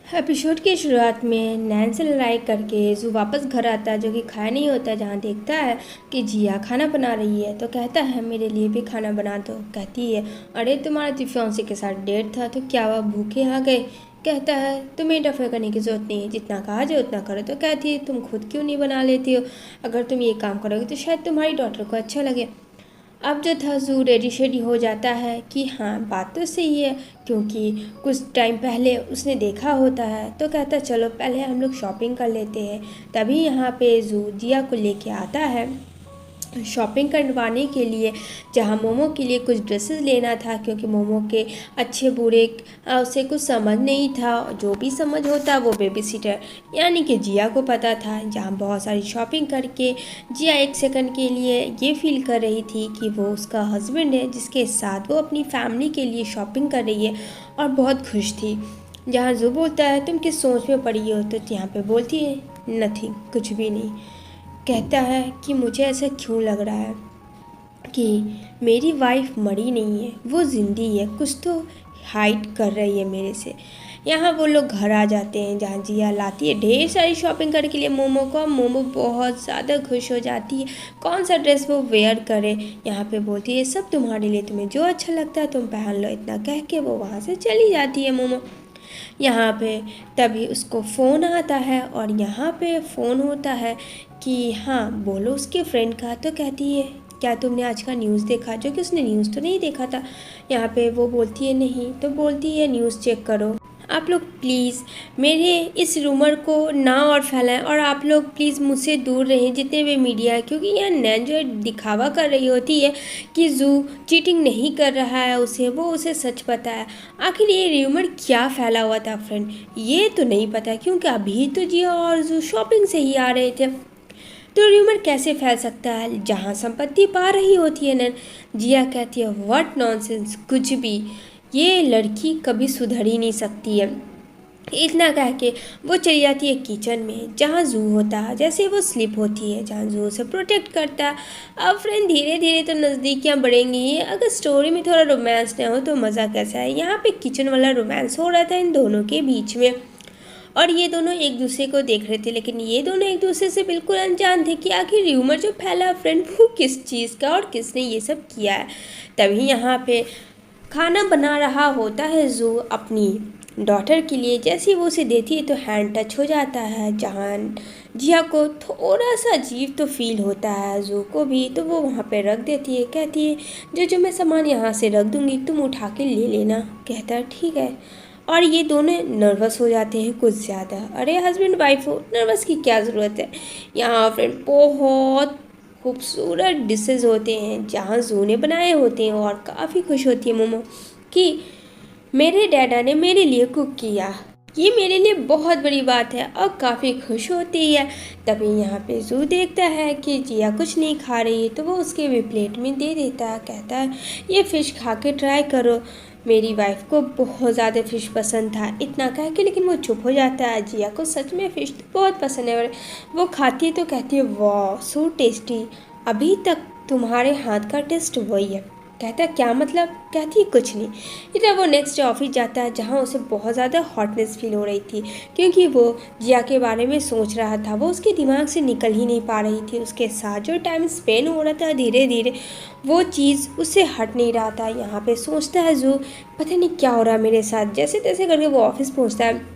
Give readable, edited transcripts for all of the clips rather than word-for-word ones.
Episode की शुरुआत में नैन से लड़ाई करके जू वापस घर आता है, जो कि खाया नहीं होता है। जहाँ देखता है कि जिया खाना बना रही है तो कहता है मेरे लिए भी खाना बना दो। कहती है अरे तुम्हारा तो फियांसे के साथ डेट था तो क्या हुआ, भूखे आ गए। कहता है तुम्हें इंटरफेयर करने की ज़रूरत नहीं है, जितना कहा जाए उतना करो। तो कहती है तुम खुद क्यों नहीं बना लेती हो, अगर तुम ये काम करोगे तो शायद तुम्हारी डॉटर को अच्छा लगे। अब जो था जू रेडी शेडी हो जाता है कि हाँ बात तो सही है, क्योंकि कुछ टाइम पहले उसने देखा होता है। तो कहता चलो पहले हम लोग शॉपिंग कर लेते हैं। तभी यहाँ पे जू जिया को लेके आता है शॉपिंग करवाने के लिए, जहाँ मोमो के लिए कुछ ड्रेसेस लेना था, क्योंकि मोमो के अच्छे बुरे उसे कुछ समझ नहीं था। जो भी समझ होता वो बेबी सीटर यानी कि जिया को पता था। जहाँ बहुत सारी शॉपिंग करके जिया एक सेकंड के लिए ये फील कर रही थी कि वो उसका हस्बैंड है, जिसके साथ वो अपनी फैमिली के लिए शॉपिंग कर रही है और बहुत खुश थी। जहाँ जू बोलता है तुम किस सोच में पड़ी हो, तो यहाँ पे बोलती है नथिंग, कुछ भी नहीं। कहता है कि मुझे ऐसा क्यों लग रहा है कि मेरी वाइफ मरी नहीं है, वो जिंदी है, कुछ तो हाइड कर रही है मेरे से। यहाँ वो लोग घर आ जाते हैं, जहाँ जिया लाती है ढेर सारी शॉपिंग करने के लिए मोमो को। मोमो बहुत ज़्यादा खुश हो जाती है, कौन सा ड्रेस वो वेयर करे। यहाँ पे बोलती है सब तुम्हारे लिए, तुम्हें जो अच्छा लगता है तुम पहन लो। इतना कह के वो वहाँ से चली जाती है मोमो। यहाँ पे तभी उसको फ़ोन आता है और यहाँ पे फ़ोन होता है कि हाँ बोलो उसके फ्रेंड का। तो कहती है क्या तुमने आज का न्यूज़ देखा, जो कि उसने न्यूज़ तो नहीं देखा था। यहाँ पे वो बोलती है नहीं। तो बोलती है न्यूज़ चेक करो, आप लोग प्लीज़ मेरे इस रूमर को ना और फैलाएं, और आप लोग प्लीज़ मुझसे दूर रहें जितने भी मीडिया है, क्योंकि यह नैन जो दिखावा कर रही होती है कि जू चीटिंग नहीं कर रहा है उसे, वो उसे सच पता है। आखिर ये रूमर क्या फैला हुआ था फ्रेंड, ये तो नहीं पता, क्योंकि अभी तो जिया और जू शॉपिंग से ही आ रहे थे। तो र्यूमर कैसे फैल सकता है जहाँ संपत्ति पा रही होती है नैन। जिया कहती है व्हाट नॉनसेंस, कुछ भी, ये लड़की कभी सुधर ही नहीं सकती है। इतना कह के वो चली जाती है किचन में, जहाँ जू होता है। जैसे वो स्लिप होती है, जहाँ जू उसे प्रोटेक्ट करता है। अब फ्रेंड धीरे धीरे तो नज़दीकियाँ बढ़ेंगी, अगर स्टोरी में थोड़ा रोमांस ना हो तो मज़ा कैसा है। यहाँ पे किचन वाला रोमांस हो रहा था इन दोनों के बीच में, और ये दोनों एक दूसरे को देख रहे थे, लेकिन ये दोनों एक दूसरे से बिल्कुल अनजान थे कि आखिर र्यूमर जो फैला फ्रेंड वो किस चीज़ का और किसने ये सब किया है। तभी यहाँ पे खाना बना रहा होता है जू अपनी डॉटर के लिए। जैसे ही वो उसे देती है तो हैंड टच हो जाता है, जहाँ जिया को थोड़ा सा अजीब तो फील होता है, जू को भी। तो वो वहाँ पे रख देती है, कहती है जो जो मैं सामान यहाँ से रख दूँगी तुम उठा के ले लेना। कहता है ठीक है। और ये दोनों नर्वस हो जाते हैं कुछ ज़्यादा। अरे हस्बैंड वाइफ हो, नर्वस की क्या ज़रूरत है। यहाँ फ्रेंड बहुत खूबसूरत डिशेस होते हैं जहाँ जू ने बनाए होते हैं, और काफ़ी खुश होती है मोमो कि मेरे डैडा ने मेरे लिए कुक किया, ये मेरे लिए बहुत बड़ी बात है, और काफ़ी खुश होती है। तभी यहाँ पे जू देखता है कि जिया कुछ नहीं खा रही है, तो वो उसके भी प्लेट में दे देता है। कहता है ये फ़िश खा के ट्राई करो, मेरी वाइफ को बहुत ज़्यादा फ़िश पसंद था। इतना कह के लेकिन वो चुप हो जाता है। जिया को सच में फ़िश तो बहुत पसंद है, और वो खाती है तो कहती है वाह सो टेस्टी, अभी तक तुम्हारे हाथ का टेस्ट वही है। कहता है क्या मतलब। कहती है कुछ नहीं। इधर वो नेक्स्ट डे ऑफिस जाता है, जहाँ उसे बहुत ज़्यादा हॉटनेस फील हो रही थी, क्योंकि वो जिया के बारे में सोच रहा था। वो उसके दिमाग से निकल ही नहीं पा रही थी। उसके साथ जो टाइम स्पेंड हो रहा था धीरे धीरे वो चीज़ उससे हट नहीं रहा था। यहाँ पे सोचता है जो पता नहीं क्या हो रहा है मेरे साथ। जैसे तैसे करके वो ऑफिस पहुँचता है,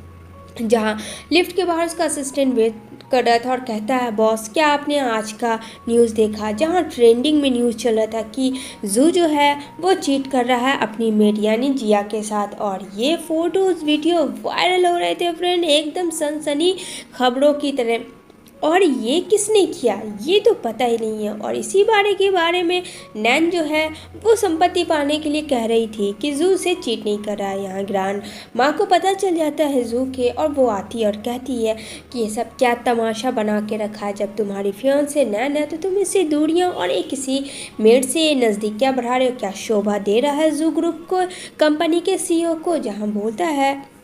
जहाँ लिफ्ट के बाहर उसका असिस्टेंट वेट कर रहा था और कहता है बॉस क्या आपने आज का न्यूज़ देखा, जहाँ ट्रेंडिंग में न्यूज़ चल रहा था कि जू जो है वो चीट कर रहा है अपनी मेट यानी जिया के साथ। और ये फ़ोटोज़ वीडियो वायरल हो रहे थे फ्रेंड, एकदम सनसनी खबरों की तरह। और ये किसने किया ये तो पता ही नहीं है। और इसी बारे में नैन जो है वो संपत्ति पाने के लिए कह रही थी कि जू से चीट नहीं कर रहा है। यहाँ ग्रांड माँ को पता चल जाता है जू के, और वो आती है और कहती है कि ये सब क्या तमाशा बना के रखा है, जब तुम्हारी फियांसे नैन है तो तुम इससे दूरियाँ और एक किसी मेड से नज़दीकियाँ बढ़ा रहे हो। क्या शोभा दे रहा है जू ग्रुप को, कंपनी के सीईओ को। जहाँ बोलता है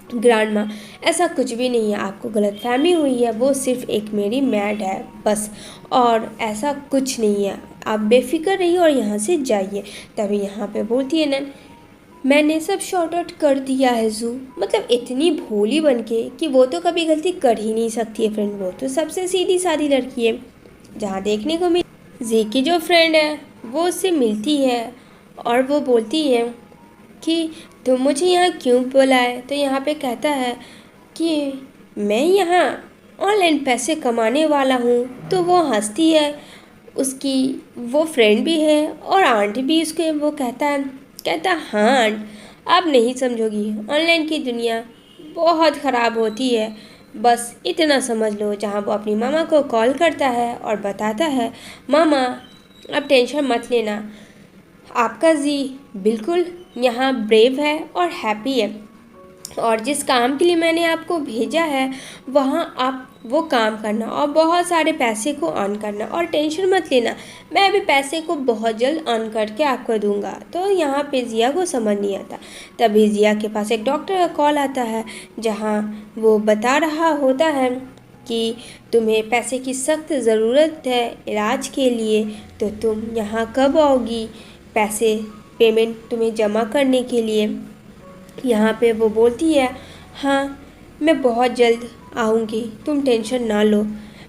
ग्रैंड माँ ऐसा कुछ भी नहीं है, आपको गलतफहमी हुई है, वो सिर्फ एक मेरी मैड है बस, और ऐसा कुछ नहीं है, आप बेफिक्र रहिए और यहाँ से जाइए। तभी यहाँ पे बोलती है नैन मैंने सब शॉर्ट आउट कर दिया है जू। मतलब इतनी भोली बन के कि वो तो कभी गलती कर ही नहीं सकती है फ्रेंड, वो तो सबसे सीधी सादी लड़की है। जहाँ देखने को मिल जी की जो फ्रेंड है वो उससे मिलती है और वो बोलती है कि तुम मुझे यहाँ क्यों बुलाए। तो यहाँ पे कहता है कि मैं यहाँ ऑनलाइन पैसे कमाने वाला हूँ। तो वो हंसती है, उसकी वो फ्रेंड भी है और आंट भी उसके। वो कहता हाँ आंट, आप नहीं समझोगी, ऑनलाइन की दुनिया बहुत ख़राब होती है, बस इतना समझ लो। जहाँ वो अपनी मामा को कॉल करता है और बताता है मामा अब टेंशन मत लेना, आपका जी बिल्कुल यहाँ ब्रेव है और हैप्पी है, और जिस काम के लिए मैंने आपको भेजा है वहाँ आप वो काम करना और बहुत सारे पैसे को अर्न करना, और टेंशन मत लेना, मैं भी पैसे को बहुत जल्द अर्न करके आपको दूंगा। तो यहाँ पे जिया को समझ नहीं आता। तभी जिया के पास एक डॉक्टर का कॉल आता है जहाँ वो बता रहा होता है कि तुम्हें पैसे की सख्त ज़रूरत है इलाज के लिए, तो तुम यहाँ कब आओगी पैसे पेमेंट तुम्हें जमा करने के लिए। यहाँ पे वो बोलती है हाँ मैं बहुत जल्द आऊँगी, तुम टेंशन ना लो,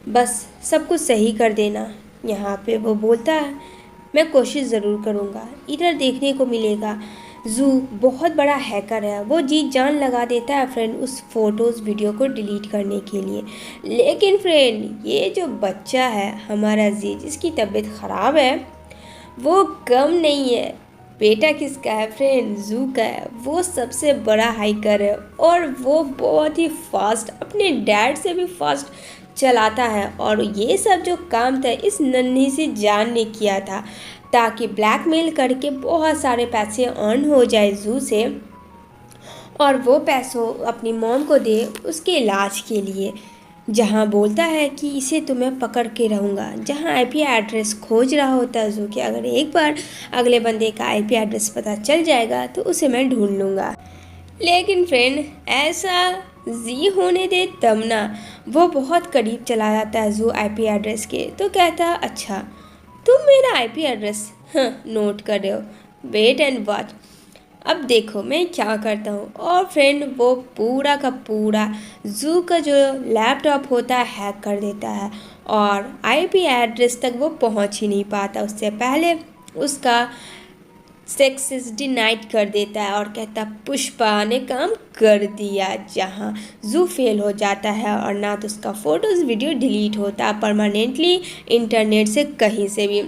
बस सब कुछ सही कर देना। यहाँ पे वो बोलता है मैं कोशिश ज़रूर करूँगा। इधर देखने को मिलेगा जू बहुत बड़ा हैकर है, वो जी जान लगा देता है फ्रेंड उस फोटोज़ वीडियो को डिलीट करने के लिए। लेकिन फ्रेंड ये जो बच्चा है हमारा जी, जिसकी तबीयत ख़राब है, वो कम नहीं है। बेटा किसका है फ्रेंड? जू का है। वो सबसे बड़ा हाइकर है और वो बहुत ही फास्ट, अपने डैड से भी फास्ट चलाता है। और ये सब जो काम था इस नन्ही सी जान ने किया था ताकि ब्लैकमेल करके बहुत सारे पैसे अर्न हो जाए जू से, और वो पैसों अपनी मॉम को दे उसके इलाज के लिए। जहाँ बोलता है कि इसे तो मैं पकड़ के रहूँगा। जहाँ आईपी एड्रेस खोज रहा होता है जू कि अगर एक बार अगले बंदे का आईपी एड्रेस पता चल जाएगा तो उसे मैं ढूंढ लूँगा। लेकिन फ्रेंड ऐसा जी होने दे तब ना, वो बहुत करीब चला जाता है जू आईपी एड्रेस के। तो कहता है अच्छा तुम मेरा आईपी एड्रेस नोट कर रहे हो, वेट एंड वॉच, अब देखो मैं क्या करता हूँ। और फ्रेंड वो पूरा का पूरा जू का जो लैपटॉप होता है हैक कर देता है और आईपी एड्रेस तक वो पहुँच ही नहीं पाता, उससे पहले उसका सक्सेस डिनाइट कर देता है और कहता पुष्पा ने काम कर दिया। जहाँ जू फेल हो जाता है और ना तो उसका फ़ोटोज़ वीडियो डिलीट होता परमानेंटली इंटरनेट से कहीं से भी।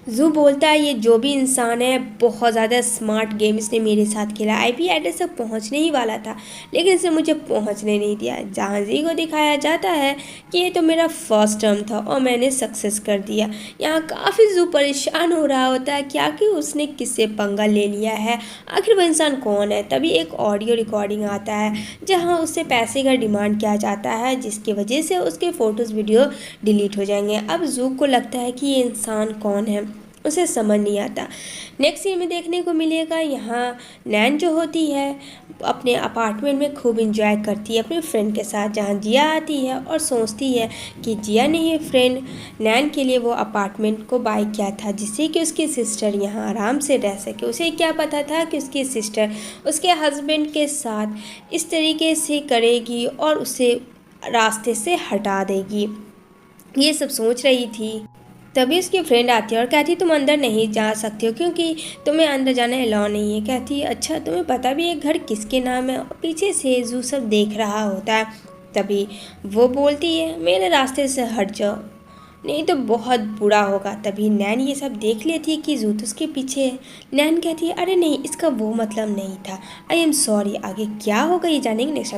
जू बोलता है ये जो भी इंसान है बहुत ज़्यादा स्मार्ट गेम इसने मेरे साथ खेला, आईपी एड्रेस तक पहुंचने ही वाला था लेकिन इसने मुझे पहुंचने नहीं दिया। जहाँ जी को दिखाया जाता है कि ये तो मेरा फर्स्ट टर्म था और मैंने सक्सेस कर दिया। यहाँ काफ़ी जू परेशान हो रहा होता है क्या कि उसने किससे पंगा ले लिया है, आखिर वो इंसान कौन है। तभी एक ऑडियो रिकॉर्डिंग आता है जहाँ उससे पैसे का डिमांड किया जाता है जिसकी वजह से उसके फ़ोटोज़ वीडियो डिलीट हो जाएंगे। अब जू को लगता है कि ये इंसान कौन है, उसे समझ नहीं आता। नेक्स्ट सीन में देखने को मिलेगा यहाँ नैन जो होती है अपने अपार्टमेंट में खूब इंजॉय करती है अपने फ्रेंड के साथ। जहाँ जिया आती है और सोचती है कि जिया ने ये फ्रेंड नैन के लिए वो अपार्टमेंट को बाय किया था जिससे कि उसकी सिस्टर यहाँ आराम से रह सके। उसे क्या पता था कि उसकी सिस्टर उसके हस्बैंड के साथ इस तरीके से करेगी और उसे रास्ते से हटा देगी। ये सब सोच रही थी तभी उसकी फ्रेंड आती है और कहती तुम अंदर नहीं जा सकते हो क्योंकि तुम्हें अंदर जाना अलाउ नहीं है। कहती अच्छा तुम्हें पता भी है घर किसके नाम है, और पीछे से जू सब देख रहा होता है। तभी वो बोलती है मेरे रास्ते से हट जाओ नहीं तो बहुत बुरा होगा। तभी नैन ये सब देख लेती है कि जू तो उसके पीछे है। नैन कहती है अरे नहीं इसका वो मतलब नहीं था, आई एम सॉरी। आगे क्या होगा ये जानेंगे नेक्स्ट।